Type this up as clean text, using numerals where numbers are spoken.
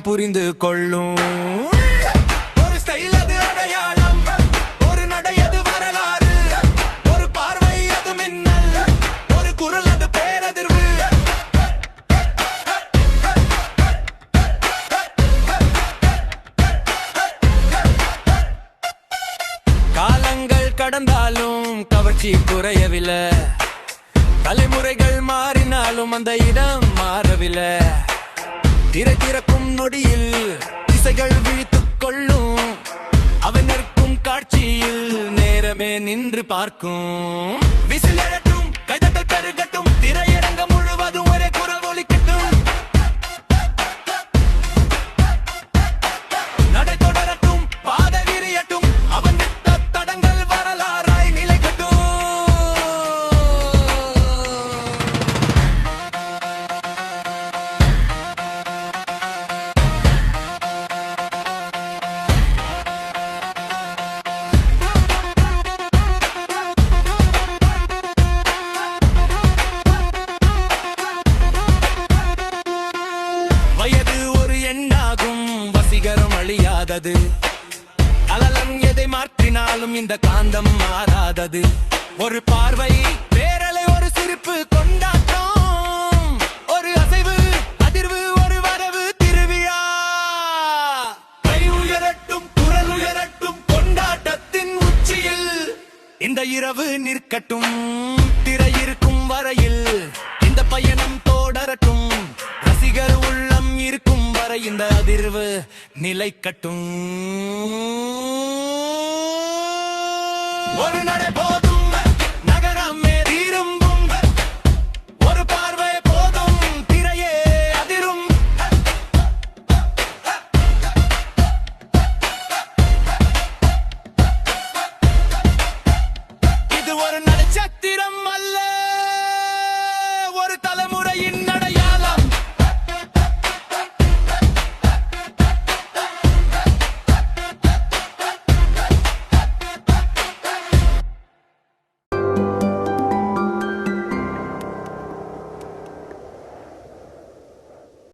உலகம் புரிந்து கொள்ளும். ஒரு ஸ்டைல் அது அடையாளம், ஒரு நடை அது வரலாறு, ஒரு பார்வை அது மின்னல், ஒரு குரல் அது பேரதிர்வு. காலங்கள் கடந்தாலும் கவர்ச்சி குறையவில்லை, தலைமுறைகள் மாறினாலும் அந்த இடம் மாறவில்லை. திரை திறக்கும் நொடியில் இசைகள் விழித்துக் கொள்ளும், அவன் நிற்கும் காட்சியில் நேரமே நின்று பார்க்கும். விசில் எழட்டும், கைதட்டல் பெருகட்டும், திரையரங்கம் முழுவதும் ஒரே குரல் ஒலிக்கட்டும். நடை தொடரட்டும், பாதை விரியட்டும், அவன் விட்ட தடங்கள் வரலாறாய் நிலைக்கட்டும். வயது ஒரு எண்ணாகும், வசீகரம் அழியாதது. அலலம் எதை மாற்றினாலும் இந்த காந்தம் மாறாதது. ஒரு பார்வை பேரலை, ஒரு சிரிப்பு கொண்டாட்டம், ஒரு அசைவு அதிர்வு, ஒரு வரவு திருவிழா. கை உயரட்டும், குரல் உயரட்டும், கொண்டாட்டத்தின் உச்சியில் இந்த இரவு நிற்கட்டும். திரை இருக்கும் வரையில் இந்த பயணம் தொடரட்டும், ரசிகர் உள்ளம் இருக்கும் வரை இந்த அதிர்வு நிலைக்கட்டும். ஒரு நடை